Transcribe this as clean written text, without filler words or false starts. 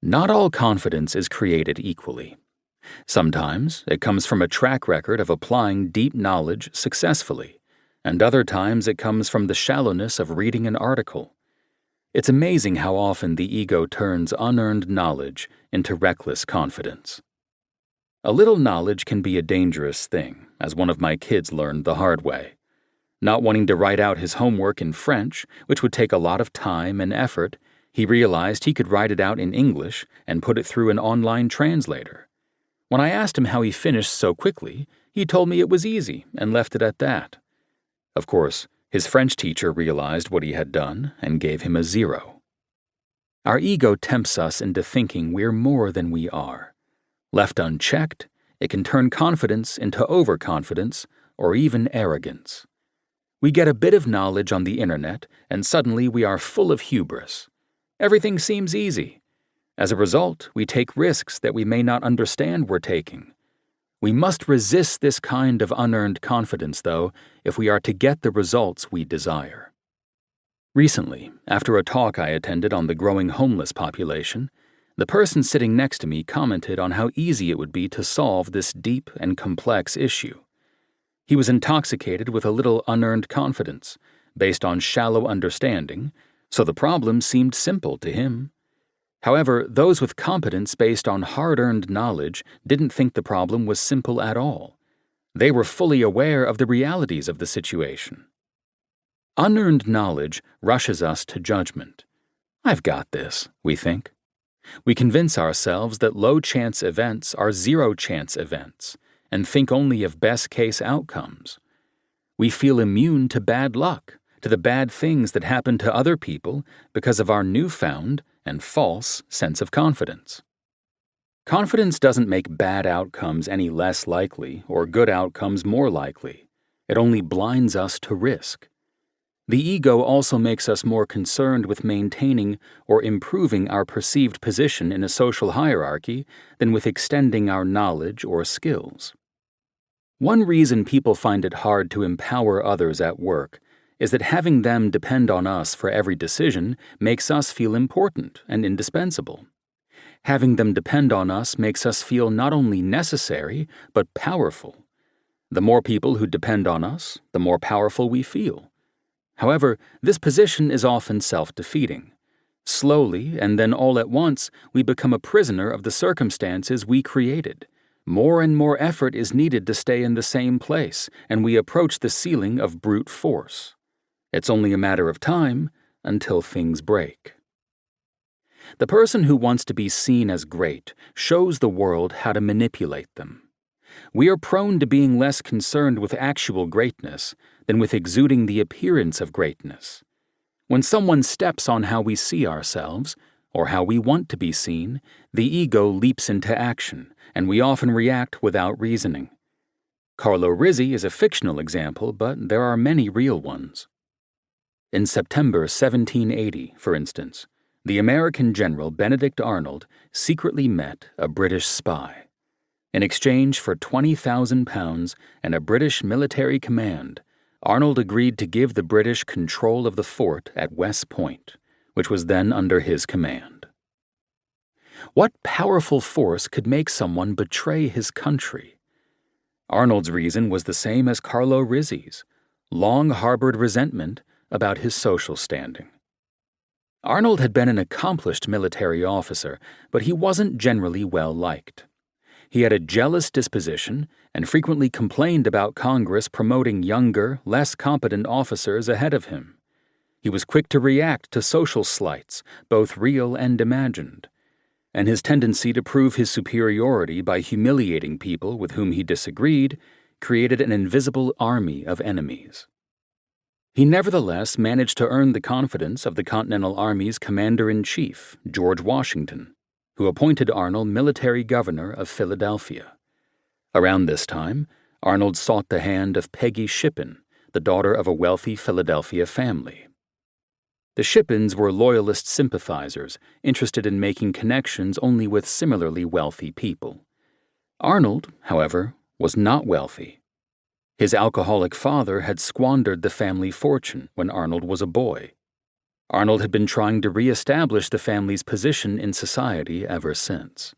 Not all confidence is created equally. Sometimes it comes from a track record of applying deep knowledge successfully, and other times it comes from the shallowness of reading an article. It's amazing how often the ego turns unearned knowledge into reckless confidence. A little knowledge can be a dangerous thing, as one of my kids learned the hard way. Not wanting to write out his homework in French, which would take a lot of time and effort, he realized he could write it out in English and put it through an online translator. When I asked him how he finished so quickly, he told me it was easy and left it at that. Of course, his French teacher realized what he had done and gave him a 0. Our ego tempts us into thinking we're more than we are. Left unchecked, it can turn confidence into overconfidence or even arrogance. We get a bit of knowledge on the internet and suddenly we are full of hubris. Everything seems easy. As a result, we take risks that we may not understand we're taking. We must resist this kind of unearned confidence, though, if we are to get the results we desire. Recently, after a talk I attended on the growing homeless population, the person sitting next to me commented on how easy it would be to solve this deep and complex issue. He was intoxicated with a little unearned confidence, based on shallow understanding, so the problem seemed simple to him. However, those with competence based on hard-earned knowledge didn't think the problem was simple at all. They were fully aware of the realities of the situation. Unearned knowledge rushes us to judgment. I've got this, we think. We convince ourselves that low-chance events are zero-chance events and think only of best-case outcomes. We feel immune to bad luck, to the bad things that happen to other people because of our newfound and false sense of confidence. Confidence doesn't make bad outcomes any less likely or good outcomes more likely. It only blinds us to risk. The ego also makes us more concerned with maintaining or improving our perceived position in a social hierarchy than with extending our knowledge or skills. One reason people find it hard to empower others at work is that having them depend on us for every decision makes us feel important and indispensable. Having them depend on us makes us feel not only necessary, but powerful. The more people who depend on us, the more powerful we feel. However, this position is often self-defeating. Slowly, and then all at once, we become a prisoner of the circumstances we created. More and more effort is needed to stay in the same place, and we approach the ceiling of brute force. It's only a matter of time until things break. The person who wants to be seen as great shows the world how to manipulate them. We are prone to being less concerned with actual greatness than with exuding the appearance of greatness. When someone steps on how we see ourselves, or how we want to be seen, the ego leaps into action, and we often react without reasoning. Carlo Rizzi is a fictional example, but there are many real ones. In September 1780, for instance, the American general Benedict Arnold secretly met a British spy. In exchange for £20,000 and a British military command, Arnold agreed to give the British control of the fort at West Point, which was then under his command. What powerful force could make someone betray his country? Arnold's reason was the same as Carlo Rizzi's: long-harbored resentment about his social standing. Arnold had been an accomplished military officer, but he wasn't generally well-liked. He had a jealous disposition and frequently complained about Congress promoting younger, less competent officers ahead of him. He was quick to react to social slights, both real and imagined, and his tendency to prove his superiority by humiliating people with whom he disagreed created an invisible army of enemies. He nevertheless managed to earn the confidence of the Continental Army's Commander-in-Chief, George Washington, who appointed Arnold military governor of Philadelphia. Around this time, Arnold sought the hand of Peggy Shippen, the daughter of a wealthy Philadelphia family. The Shippens were loyalist sympathizers, interested in making connections only with similarly wealthy people. Arnold, however, was not wealthy. His alcoholic father had squandered the family fortune when Arnold was a boy. Arnold had been trying to re-establish the family's position in society ever since.